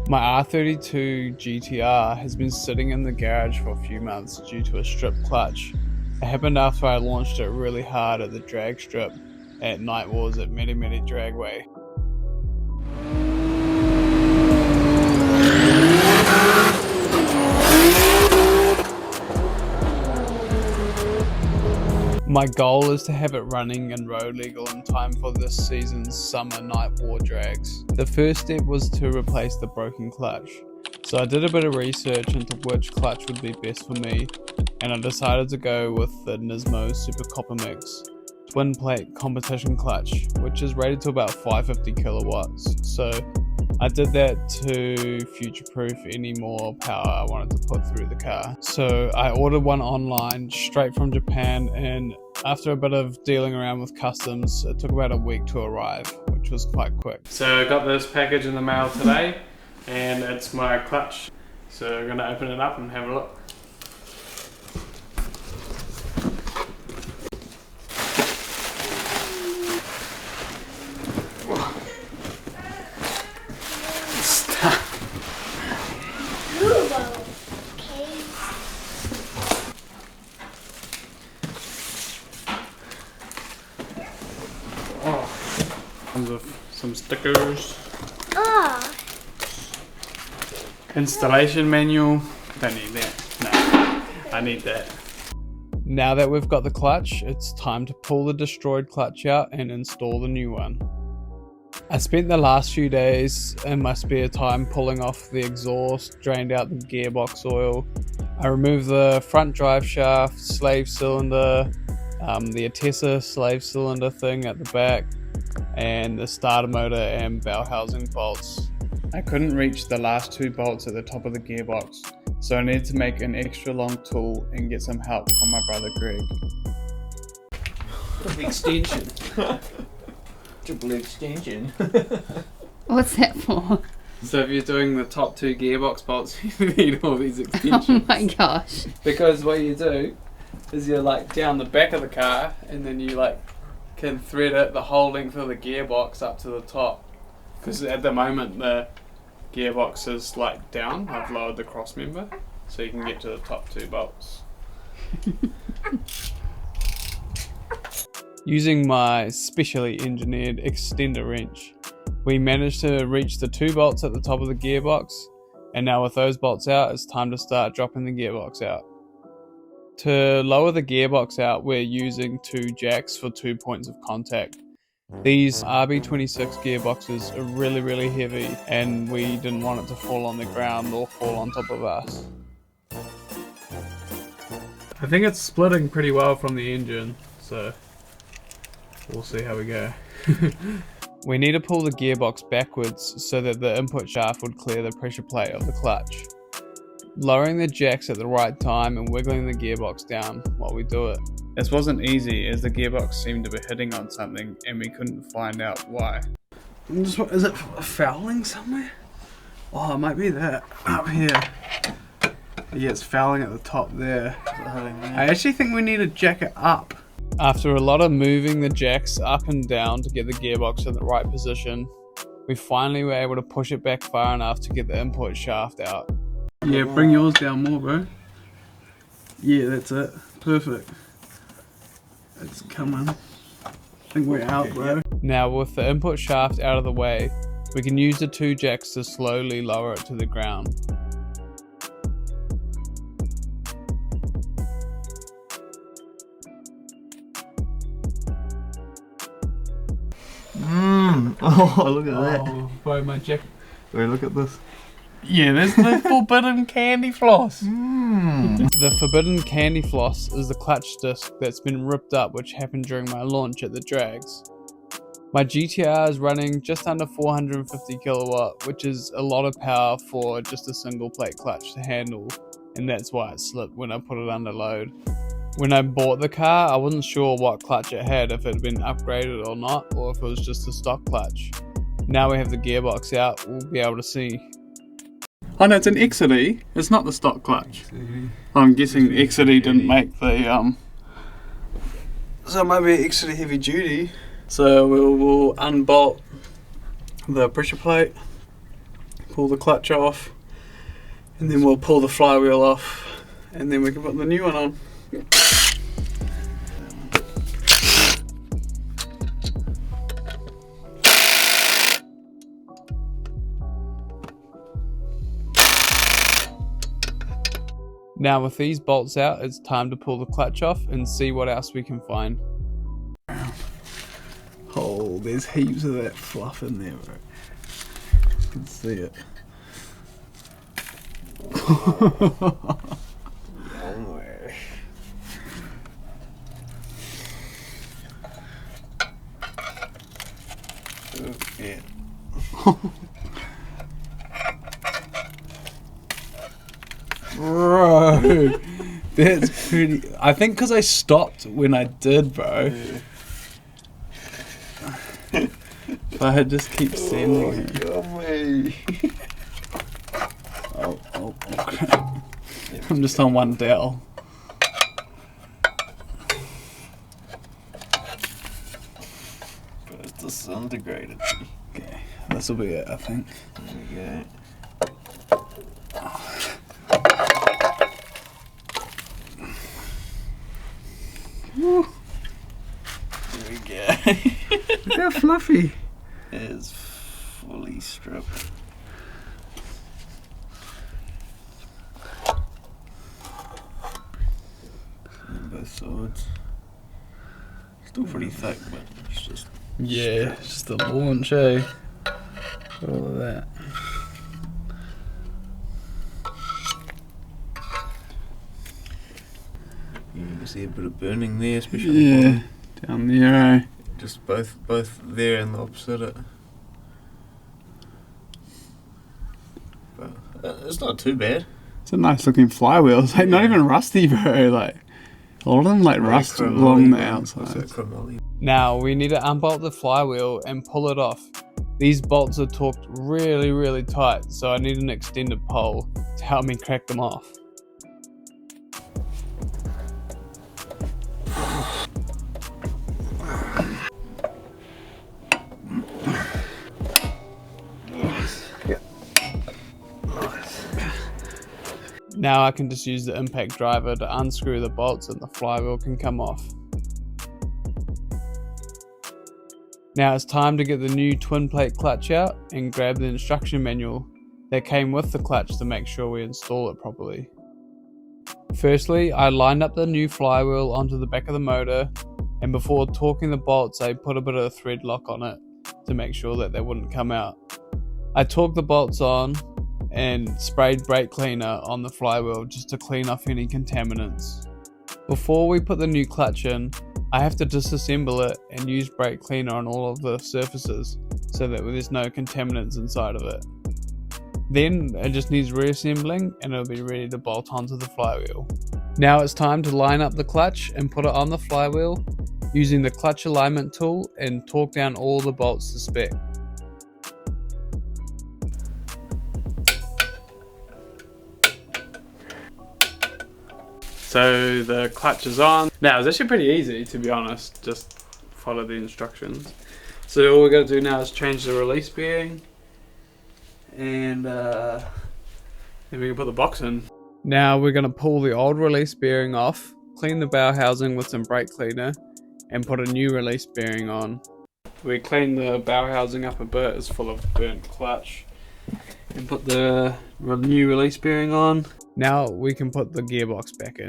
My R32 Gtr has been sitting in the garage for a few months due to a strip clutch. It happened after I launched it really hard at the drag strip at Night Wars at Meri Meri Dragway. My goal is to have it running and road legal in time for this season's summer Night War drags. The first step was to replace the broken clutch. So I did a bit of research into which clutch would be best for me, and I decided to go with the Nismo Super Copper Mix twin plate competition clutch, which is rated to about 550 kilowatts. So I did that to future-proof any more power I wanted to put through the car. So I ordered one online straight from Japan, and after a bit of dealing around with customs, it took about a week to arrive, which was quite quick. So I got this package in the mail today, and it's my clutch. So I'm gonna open it up and have a look. Comes with some stickers. Installation manual. Don't need that. No, I need that. Now that we've got the clutch, it's time to pull the destroyed clutch out and install the new one. I spent the last few days in my spare time pulling off the exhaust, drained out the gearbox oil. I removed the front drive shaft, slave cylinder, the Atessa slave cylinder thing at the back, and the starter motor and bell housing bolts. I couldn't reach the last two bolts at the top of the gearbox, so I needed to make an extra long tool and get some help from my brother Greg. Extension. Triple extension. What's that for? So if you're doing the top two gearbox bolts, you need all these extensions. Oh my gosh. Because what you do is you're like down the back of the car, and then you like can thread it the whole length of the gearbox up to the top. Because at the moment the gearbox is like down. I've lowered the cross member so you can get to the top two bolts. Using my specially engineered extender wrench, we managed to reach the two bolts at the top of the gearbox, and now with those bolts out, it's time to start dropping the gearbox out. To lower the gearbox out, we're using two jacks for 2 points of contact. These RB26 gearboxes are really heavy, and we didn't want it to fall on the ground or fall on top of us. I think it's splitting pretty well from the engine, so we'll see how we go. We need to pull the gearbox backwards so that the input shaft would clear the pressure plate of the clutch. Lowering the jacks at the right time and wiggling the gearbox down while we do it. This wasn't easy as the gearbox seemed to be hitting on something and we couldn't find out why. Is it fouling somewhere? Oh, it might be that up here. Yeah, it's fouling at the top there. I actually think we need to jack it up. After a lot of moving the jacks up and down to get the gearbox in the right position, we finally were able to push it back far enough to get the input shaft out. Yeah, bring yours down more, bro. Yeah, that's it. Perfect. It's coming. I think we're out, bro. Now, with the input shaft out of the way, we can use the two jacks to slowly lower it to the ground. Oh, look at that. Oh, bro, my jack. Wait, look at this. Yeah, there's the forbidden candy floss. Mm. The forbidden candy floss is the clutch disc that's been ripped up, which happened during my launch at the drags. My GTR is running just under 450 kilowatt, which is a lot of power for just a single plate clutch to handle, and that's why it slipped when I put it under load. When I bought the car, I wasn't sure what clutch it had, if it had been upgraded or not, or if it was just a stock clutch. Now we have the gearbox out, we'll be able to see. Oh no, it's an XD. It's not the stock clutch. I'm guessing XD didn't make the so it might be XD heavy duty. So we'll unbolt the pressure plate, pull the clutch off, and then we'll pull the flywheel off, and then we can put the new one on. Now with these bolts out, it's time to pull the clutch off and see what else we can find. Oh, there's heaps of that fluff in there, bro. You can see it. Long way. Oh, yeah. Bro, that's pretty. I think because I stopped when I did, bro. Yeah. If I had just keep sending it. Long way. Oh, crap. I'm just on one dowel. But it's disintegrated. Okay, this will be it, I think. There we go. There we go. Look how fluffy. It is fully stripped. On both sides. Still pretty thick, but it's just. Yeah, it's just a launch, eh? All of that. You can see a bit of burning there, especially on the Yeah, down there, eh? bottom. Just both there and the opposite it. But it's not too bad. It's a nice looking flywheel. It's like not even rusty, bro. Like a lot of them like rust along the outside. Now we need to unbolt the flywheel and pull it off. These bolts are torqued really tight, so I need an extended pole to help me crack them off. Now I can just use the impact driver to unscrew the bolts and the flywheel can come off. Now it's time to get the new twin plate clutch out and grab the instruction manual that came with the clutch to make sure we install it properly. Firstly, I lined up the new flywheel onto the back of the motor, and before torquing the bolts I put a bit of thread lock on it to make sure that they wouldn't come out. I torqued the bolts on and sprayed brake cleaner on the flywheel just to clean off any contaminants. Before we put the new clutch in, I have to disassemble it and use brake cleaner on all of the surfaces so that there's no contaminants inside of it. Then it just needs reassembling and it'll be ready to bolt onto the flywheel. Now it's time to line up the clutch and put it on the flywheel using the clutch alignment tool and torque down all the bolts to spec. So the clutch is on. Now it's actually pretty easy, to be honest, just follow the instructions. So all we got to do now is change the release bearing and then we can put the box in. Now we're going to pull the old release bearing off, clean the bow housing with some brake cleaner and put a new release bearing on. We clean the bow housing up a bit, it's full of burnt clutch, and put the new release bearing on. Now we can put the gearbox back in.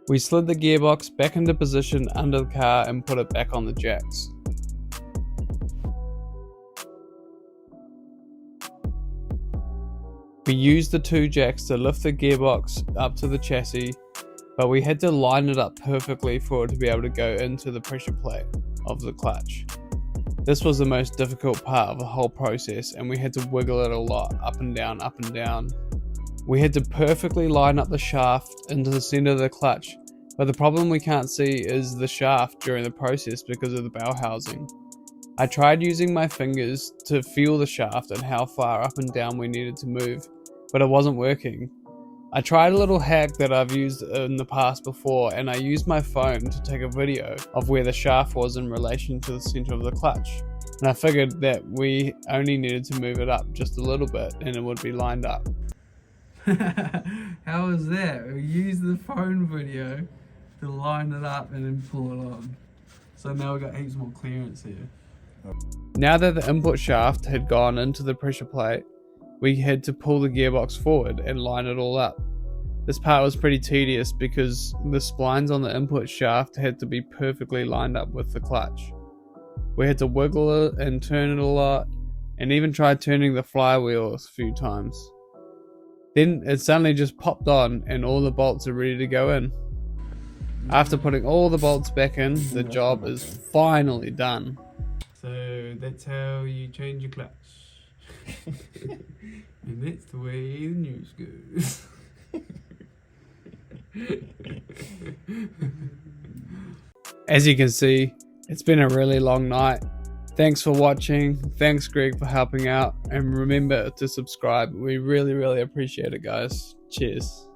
We slid the gearbox back into position under the car and put it back on the jacks. We used the two jacks to lift the gearbox up to the chassis, but we had to line it up perfectly for it to be able to go into the pressure plate of the clutch. This was the most difficult part of the whole process and we had to wiggle it a lot, up and down, up and down. We had to perfectly line up the shaft into the center of the clutch, but the problem we can't see is the shaft during the process because of the bow housing. I tried using my fingers to feel the shaft and how far up and down we needed to move, but it wasn't working. I tried a little hack that I've used in the past before, and I used my phone to take a video of where the shaft was in relation to the center of the clutch. And I figured that we only needed to move it up just a little bit and it would be lined up. How was that? We used the phone video to line it up and then pull it on. So now we've got heaps more clearance here. Now that the input shaft had gone into the pressure plate, we had to pull the gearbox forward and line it all up. This part was pretty tedious because the splines on the input shaft had to be perfectly lined up with the clutch. We had to wiggle it and turn it a lot, and even tried turning the flywheel a few times. Then it suddenly just popped on and all the bolts are ready to go in. After putting all the bolts back in, the job is finally done. So that's how you change your clutch. And that's the way the news goes. As you can see, it's been a really long night. Thanks for watching. Thanks Greg for helping out. And remember to subscribe. We really appreciate it, guys. Cheers.